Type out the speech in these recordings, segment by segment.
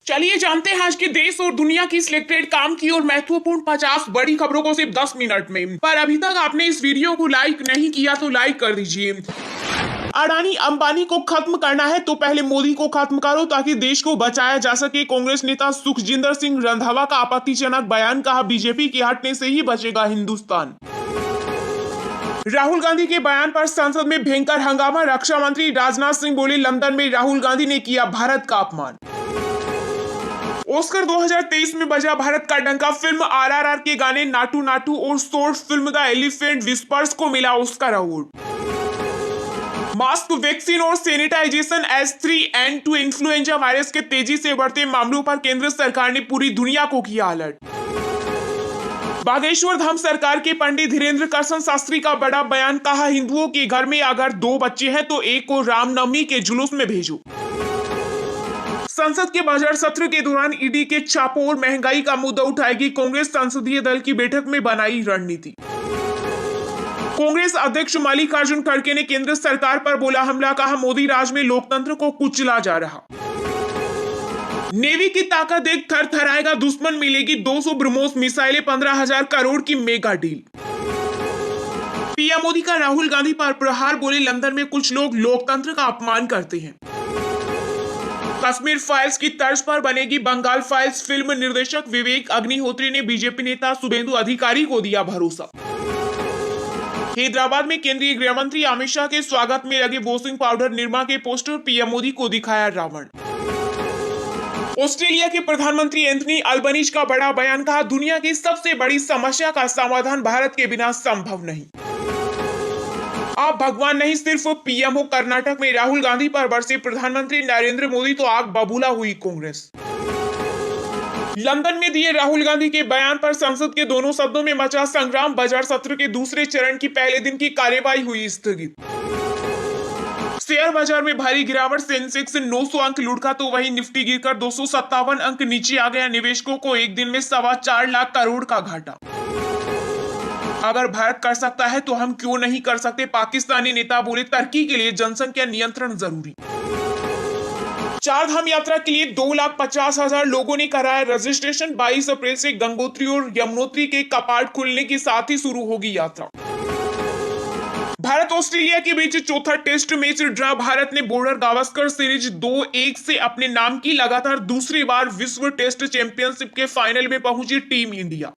चलिए जानते हैं आज के देश और दुनिया की सिलेक्टेड काम की और महत्वपूर्ण 50 बड़ी खबरों को सिर्फ 10 मिनट में। पर अभी तक आपने इस वीडियो को लाइक नहीं किया तो लाइक कर दीजिए। अडानी अंबानी को खत्म करना है तो पहले मोदी को खत्म करो ताकि देश को बचाया जा सके। कांग्रेस नेता सुखजिंदर सिंह रंधावा का आपत्तिजनक बयान, कहा बीजेपी के हटने से ही बचेगा हिंदुस्तान। राहुल गांधी के बयान पर संसद में भयंकर हंगामा, रक्षा मंत्री राजनाथ सिंह बोले लंदन में राहुल गांधी ने किया भारत का अपमान। ऑस्कर 2023 में बजा भारत का डंका, फिल्म आरआरआर के गाने नाटू नाटू और short film the elephant whispers को मिला ऑस्कर अवार्ड। मास्क, वैक्सीन और सैनिटाइजेशन H3N2 इन्फ्लुएंजा वायरस के तेजी से बढ़ते मामलों पर केंद्र सरकार ने पूरी दुनिया को किया अलर्ट। बागेश्वर धाम सरकार के पंडित धीरेन्द्र करसन शास्त्री का बड़ा बयान, कहा हिंदुओं के घर में अगर 2 बच्चे हैं तो एक को रामनवमी के जुलूस में भेजो। संसद के बजट सत्र के दौरान ईडी के छापों और महंगाई का मुद्दा उठाएगी कांग्रेस, संसदीय दल की बैठक में बनाई रणनीति। कांग्रेस अध्यक्ष मल्लिकार्जुन खड़गे ने केंद्र सरकार पर बोला हमला, कहा मोदी राज में लोकतंत्र को कुचला जा रहा। नेवी की ताकत देख थर थराएगा दुश्मन, मिलेगी 200 ब्रह्मोस मिसाइलें, 15,000 करोड़ की मेगा डील। पीएम मोदी का राहुल गांधी पर प्रहार, बोले लंदन में कुछ लोग लोकतंत्र का अपमान करते हैं। कश्मीर फाइल्स की तर्ज पर बनेगी बंगाल फाइल्स, फिल्म निर्देशक विवेक अग्निहोत्री ने बीजेपी नेता शुभेंदु अधिकारी को दिया भरोसा। हैदराबाद में केंद्रीय गृह मंत्री अमित शाह के स्वागत में लगे वॉशिंग पाउडर निरमा के पोस्टर, पीएम मोदी को दिखाया रावण। ऑस्ट्रेलिया के प्रधानमंत्री एंथनी अल्बनीज का बड़ा बयान, कहा दुनिया की सबसे बड़ी समस्या का समाधान भारत के बिना संभव नहीं। आप भगवान नहीं सिर्फ पीएम हो। कर्नाटक में राहुल गांधी पर बरसे प्रधानमंत्री नरेंद्र मोदी तो आग बबूला हुई कांग्रेस। लंदन में दिए राहुल गांधी के बयान पर संसद के दोनों सदनों में मचा संग्राम, बजट सत्र के दूसरे चरण की पहले दिन की कार्यवाही हुई स्थगित। शेयर बाजार में भारी गिरावट, सेंसेक्स 900 अंक लुढ़का तो वहीं निफ्टी गिरकर 257 अंक नीचे आ गया। निवेशकों को एक दिन में 4.25 लाख करोड़ का घाटा। अगर भारत कर सकता है तो हम क्यों नहीं कर सकते, पाकिस्तानी नेता बोले तरक्की के लिए जनसंख्या नियंत्रण जरूरी। 4 धाम यात्रा के लिए 2,50,000 लोगों ने कराया रजिस्ट्रेशन। 22 अप्रैल से गंगोत्री और यमुनोत्री के कपाट खुलने के साथ ही शुरू होगी यात्रा। भारत ऑस्ट्रेलिया के बीच चौथा टेस्ट मैच ड्रा, भारत ने बॉर्डर गावस्कर सीरीज 2-1 से अपने नाम की लगातार दूसरी बार विश्व टेस्ट चैंपियनशिप के फाइनल में पहुंची टीम इंडिया।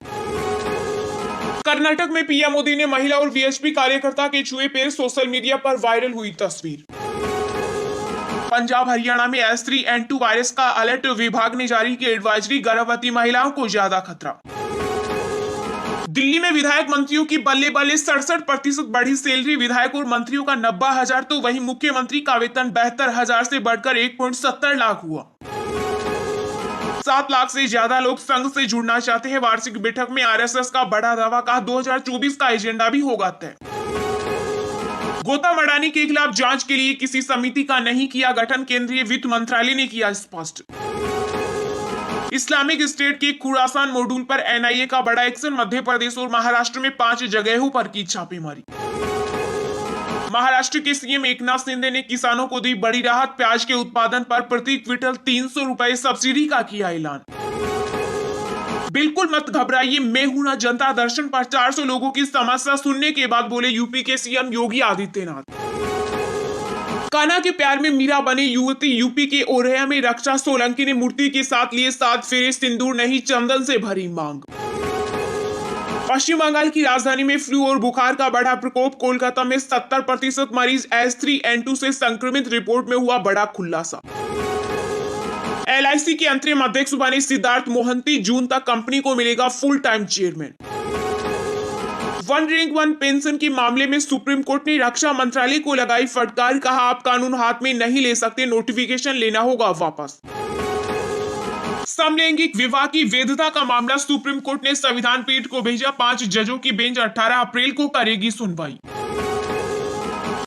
कर्नाटक में पीएम मोदी ने महिला और वीएचपी कार्यकर्ता के छुए पैर, सोशल मीडिया पर वायरल हुई तस्वीर। पंजाब हरियाणा में H3N2 वायरस का अलर्ट, विभाग ने जारी की एडवाइजरी, गर्भवती महिलाओं को ज्यादा खतरा। दिल्ली में विधायक मंत्रियों की बल्ले बल्ले, 67% बढ़ी सैलरी, विधायक और मंत्रियों का 90,000 तो वहीं मुख्यमंत्री का वेतन 72,000 से बढ़कर 1.70 लाख हुआ। 7 लाख से ज्यादा लोग संघ से जुड़ना चाहते हैं। वार्षिक बैठक में आरएसएस का बड़ा दावा, कहा 2024 का एजेंडा भी होगा तय। गौतम अडानी के खिलाफ जांच के लिए किसी समिति का नहीं किया गठन, केंद्रीय वित्त मंत्रालय ने किया स्पष्ट। इस्लामिक स्टेट के खुरासान मॉड्यूल पर एनआईए का बड़ा एक्शन, मध्य प्रदेश और महाराष्ट्र में 5 जगहों पर की छापेमारी। महाराष्ट्र के सीएम एकनाथ शिंदे ने किसानों को दी बड़ी राहत, प्याज के उत्पादन पर प्रति क्विंटल 300 रुपए सब्सिडी का किया ऐलान। बिल्कुल मत घबराइए, मैं हूं ना। जनता दर्शन पर 400 लोगों की समस्या सुनने के बाद बोले यूपी के सीएम योगी आदित्यनाथ। कान्हा के प्यार में मीरा बनी युवती, यूपी के औरैया में रक्षा सोलंकी ने मूर्ति के साथ लिए 7 फेरे, सिंदूर नहीं चंदन से भरी मांग। पश्चिम बंगाल की राजधानी में फ्लू और बुखार का बढ़ा प्रकोप, कोलकाता में 70% मरीज H3N2 से संक्रमित, रिपोर्ट में हुआ बड़ा खुलासा। LIC के अंतरिम अध्यक्ष बने सिद्धार्थ मोहंती, जून तक कंपनी को मिलेगा full time chairman. One rank one pension के मामले में सुप्रीम कोर्ट ने रक्षा मंत्रालय को लगाई फटकार, कहा आप कानून हाथ में नहीं ले सकते, नोटिफिकेशन लेना होगा वापस। समलैंगिक विवाह की वैधता का मामला सुप्रीम कोर्ट ने संविधान पीठ को भेजा, 5 जजों की बेंच 18 अप्रैल को करेगी सुनवाई।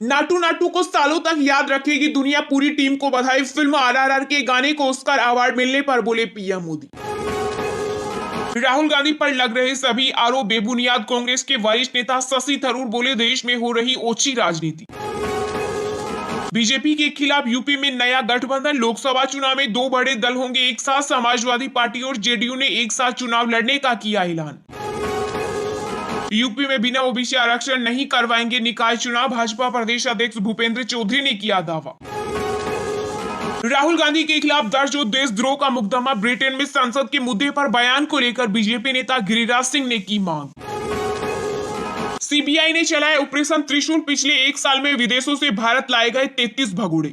नाटू नाटू को सालों तक याद रखेगी दुनिया, पूरी टीम को बधाई, फिल्म आरआरआर के गाने को ऑस्कर अवार्ड मिलने पर बोले पीएम मोदी। राहुल गांधी पर लग रहे सभी आरोप बेबुनियाद, कांग्रेस के वरिष्ठ नेता शशि थरूर बोले देश में हो रही ओछी राजनीति। बीजेपी के खिलाफ यूपी में नया गठबंधन। लोकसभा चुनाव में दो बड़े दल होंगे एक साथ। समाजवादी पार्टी और जेडीयू ने एक साथ चुनाव लड़ने का किया ऐलान। यूपी में बिना ओबीसी आरक्षण नहीं करवाएंगे निकाय चुनाव। भाजपा प्रदेश अध्यक्ष भूपेंद्र चौधरी ने किया दावा। राहुल गांधी के खिलाफ दर्ज हो देशद्रोह का मुकदमा। ब्रिटेन में संसद के मुद्दे पर बयान को लेकर बीजेपी नेता गिरिराज सिंह ने की मांग। सीबीआई ने चलाया ऑपरेशन त्रिशूल। पिछले एक साल में विदेशों से भारत लाए गए 33 भगोड़े।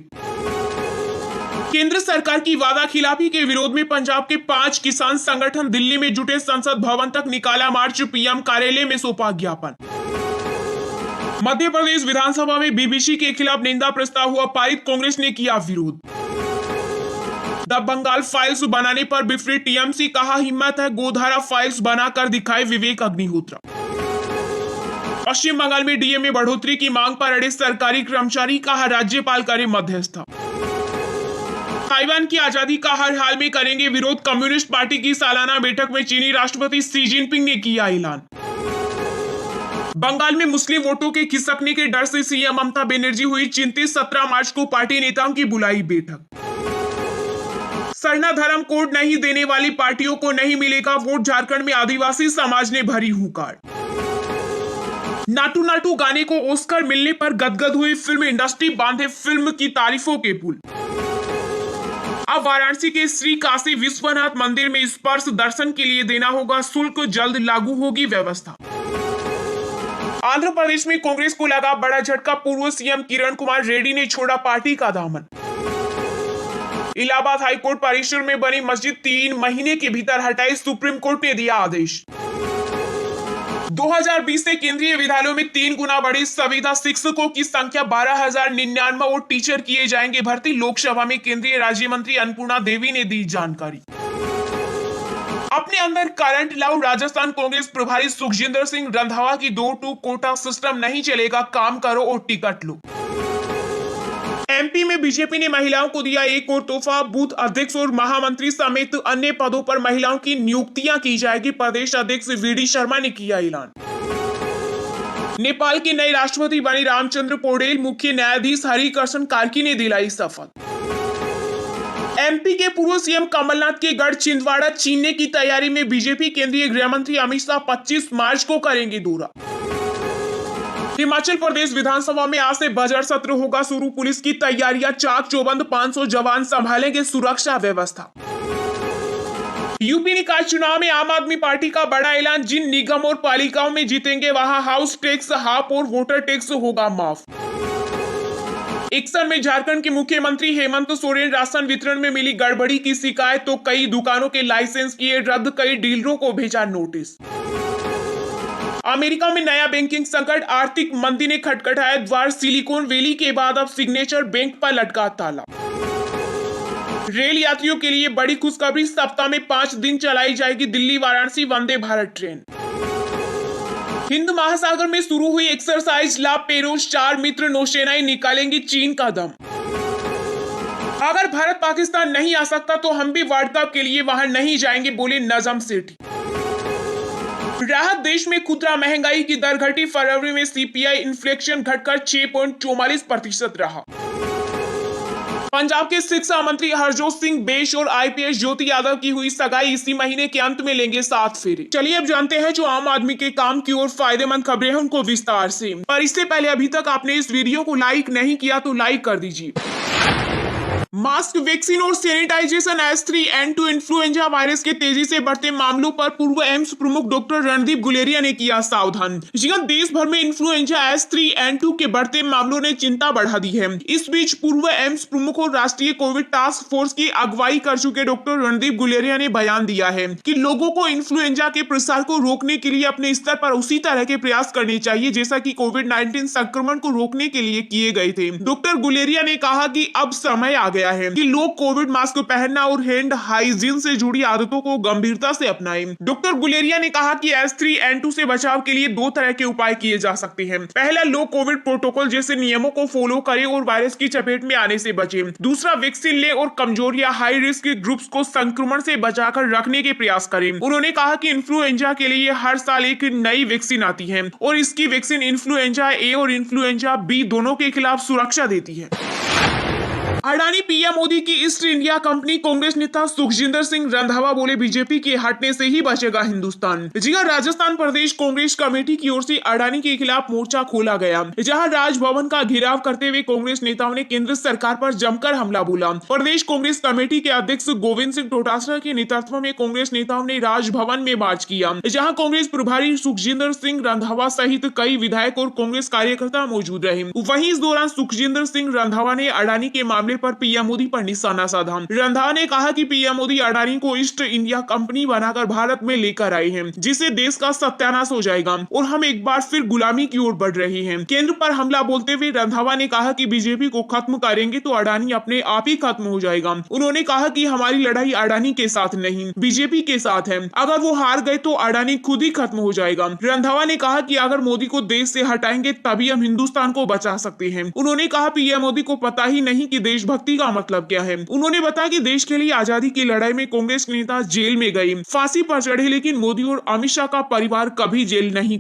केंद्र सरकार की वादा खिलाफी के विरोध में पंजाब के 5 किसान संगठन दिल्ली में जुटे। संसद भवन तक निकाला मार्च। पीएम कार्यालय में सौंपा ज्ञापन। मध्य प्रदेश विधानसभा में बीबीसी के खिलाफ निंदा प्रस्ताव हुआ पारित। कांग्रेस ने किया विरोध। द बंगाल फाइल्स बनाने पर बिफरे टीएमसी। कहा हिम्मत है गोधारा फाइल्स बनाकर दिखाए विवेक अग्निहोत्र। पश्चिम बंगाल में डीए में बढ़ोतरी की मांग पर अड़े सरकारी कर्मचारी। कहा राज्यपाल करे मध्यस्थता। ताइवान की आजादी का हर हाल में करेंगे विरोध। कम्युनिस्ट पार्टी की सालाना बैठक में चीनी राष्ट्रपति शी जिनपिंग ने किया ऐलान। बंगाल में मुस्लिम वोटों के खिसकने के डर से सीएम ममता बनर्जी हुई चिंतित। 17 मार्च को पार्टी नेताओं की बुलाई बैठक। सरना धर्म कोड नहीं देने वाली पार्टियों को नहीं मिलेगा वोट। झारखंड में आदिवासी समाज ने भरी हुंकार। नाटू नाटू गाने को ऑस्कर मिलने पर गदगद हुई फिल्म इंडस्ट्री। बांधे फिल्म की तारीफों के पुल। अब वाराणसी के श्री काशी विश्वनाथ मंदिर में स्पर्श दर्शन के लिए देना होगा शुल्क। जल्द लागू होगी व्यवस्था। आंध्र प्रदेश में कांग्रेस को लगा बड़ा झटका। पूर्व सीएम किरण कुमार रेड्डी ने छोड़ा पार्टी का दामन। इलाहाबाद हाईकोर्ट परिसर में बनी मस्जिद 3 महीने के भीतर हटाई। सुप्रीम कोर्ट ने दिया आदेश। 2020 से केंद्रीय विद्यालयों में 3 गुना बढ़ी संविदा। शिक्षकों की संख्या 12,099 और टीचर किए जाएंगे भर्ती। लोकसभा में केंद्रीय राज्य मंत्री अन्नपूर्णा देवी ने दी जानकारी। अपने अंदर करंट लाओ। राजस्थान कांग्रेस प्रभारी सुखजिंदर सिंह रंधावा की 2-2 कोटा सिस्टम नहीं चलेगा। काम करो और टिकट लो। एमपी में बीजेपी ने महिलाओं को दिया एक और तोहफा। बूथ अध्यक्ष और महामंत्री समेत अन्य पदों पर महिलाओं की नियुक्तियां की जाएगी। प्रदेश अध्यक्ष वीडी शर्मा ने किया ऐलान। नेपाल के नए राष्ट्रपति बने रामचंद्र पौडेल। मुख्य न्यायाधीश हरिकृष्ण कार्की ने दिलाई शपथ। एमपी के पूर्व सीएम कमलनाथ के गढ़ छिंदवाड़ा छीनने की तैयारी में बीजेपी। केंद्रीय गृह मंत्री अमित शाह 25 मार्च को करेंगे दौरा। हिमाचल प्रदेश विधानसभा में आज से बजट सत्र होगा शुरू। पुलिस की तैयारियां चाक चौबंद। 500 जवान संभालेंगे सुरक्षा व्यवस्था। यूपी निकाय चुनाव में आम आदमी पार्टी का बड़ा ऐलान। जिन निगम और पालिकाओं में जीतेंगे वहां हाउस टैक्स हाफ और वोटर टैक्स होगा माफ। एक्शन में झारखंड के मुख्यमंत्री हेमंत सोरेन। राशन वितरण में मिली गड़बड़ी की शिकायत तो कई दुकानों के लाइसेंस किए रद्द। कई डीलरों को भेजा नोटिस। अमेरिका में नया बैंकिंग संकट। आर्थिक मंदी ने खटखटाया द्वार। सिलिकॉन वैली के बाद अब सिग्नेचर बैंक पर लटका ताला। रेल यात्रियों के लिए बड़ी खुशखबरी। सप्ताह में 5 दिन चलाई जाएगी दिल्ली वाराणसी वंदे भारत ट्रेन। हिंद महासागर में शुरू हुई एक्सरसाइज ला पेरोज। 4 मित्र नौसेनाएं निकालेंगी चीन का दम। अगर भारत पाकिस्तान नहीं आ सकता तो हम भी वर्ल्ड कप के लिए वहां नहीं जाएंगे बोले नजम सेठी। राहत देश में खुदरा महंगाई की दर घटी। फरवरी में सीपीआई इन्फ्लेशन घटकर 6.44% रहा। पंजाब के शिक्षा मंत्री हरजोत सिंह बेश और आईपीएस ज्योति यादव की हुई सगाई। इसी महीने के अंत में लेंगे 7 फेरे। चलिए अब जानते हैं जो आम आदमी के काम की और फायदेमंद खबरें हैं उनको विस्तार से। पर इससे पहले अभी तक आपने इस वीडियो को लाइक नहीं किया तो लाइक कर दीजिए। मास्क, वैक्सीन और सैनिटाइजेशन H3N2 इन्फ्लुएंजा वायरस के तेजी से बढ़ते मामलों पर पूर्व एम्स प्रमुख डॉक्टर रणदीप गुलेरिया ने किया सावधान। देश भर में इन्फ्लुएंजा H3N2 के बढ़ते मामलों ने चिंता बढ़ा दी है। इस बीच पूर्व एम्स प्रमुख और राष्ट्रीय कोविड टास्क फोर्स की अगुवाई कर चुके डॉक्टर रणदीप गुलेरिया ने बयान दिया है कि लोगों को इन्फ्लुएंजा के प्रसार को रोकने के लिए अपने स्तर पर उसी तरह के प्रयास करने चाहिए जैसा कि कोविड-19 संक्रमण को रोकने के लिए किए गए थे। डॉक्टर गुलेरिया ने कहा कि अब समय आ गया है कि लोग कोविड मास्क पहनना और हैंड हाइजीन से जुड़ी आदतों को गंभीरता से अपनाएं। डॉक्टर गुलेरिया ने कहा कि H3N2 से बचाव के लिए 2 तरह के उपाय किए जा सकते हैं। पहला, लोग कोविड प्रोटोकॉल जैसे नियमों को फॉलो करें और वायरस की चपेट में आने से बचें। दूसरा, वैक्सीन ले और कमजोर या हाई रिस्क ग्रुप्स को संक्रमण से बचाकर रखने के प्रयास करें। उन्होंने कहा कि इन्फ्लुएंजा के लिए हर साल एक नई वैक्सीन आती है और इसकी वैक्सीन इन्फ्लुएंजा A और इन्फ्लुएंजा B दोनों के खिलाफ सुरक्षा देती है। अडानी पीएम मोदी की ईस्ट इंडिया कंपनी। कांग्रेस नेता सुखजिंदर सिंह रंधावा बोले, बीजेपी के हटने से ही बचेगा हिंदुस्तान। जी हां, राजस्थान प्रदेश कांग्रेस कमेटी की ओर से अडानी के खिलाफ मोर्चा खोला गया, जहां राजभवन का घेराव करते हुए कांग्रेस नेताओं ने केंद्र सरकार पर जमकर हमला बोला। प्रदेश कांग्रेस कमेटी के अध्यक्ष गोविंद सिंह डोटासरा के नेतृत्व में कांग्रेस नेताओं ने राजभवन में मार्च किया, जहां कांग्रेस प्रभारी सुखजिंदर सिंह रंधावा सहित कई विधायक और कांग्रेस कार्यकर्ता मौजूद रहे। वहीं इस दौरान सुखजिंदर सिंह रंधावा ने अडानी के मामले पर पीएम मोदी पर निशाना साधा। रंधावा ने कहा कि पीएम मोदी अडानी को ईस्ट इंडिया कंपनी बनाकर भारत में लेकर आए हैं, जिससे देश का सत्यानाश हो जाएगा और हम एक बार फिर गुलामी की ओर बढ़ रहे हैं। केंद्र पर हमला बोलते हुए रंधावा ने कहा कि बीजेपी को खत्म करेंगे तो अडानी अपने आप ही खत्म हो जाएगा। उन्होंने कहा कि हमारी लड़ाई अडानी के साथ नहीं, बीजेपी के साथ है। अगर वो हार गए तो अडानी खुद ही खत्म हो जाएगा। रंधावा ने कहा कि अगर मोदी को देश से हटाएंगे तभी हम हिंदुस्तान को बचा सकते हैं। उन्होंने कहा पीएम मोदी को पता ही नहीं कि देशभक्ति का मतलब क्या है। उन्होंने बताया कि देश के लिए आजादी की लड़ाई में कांग्रेस नेता जेल में गए, फांसी पर चढ़े, लेकिन मोदी और अमित शाह का परिवार कभी जेल नहीं गए।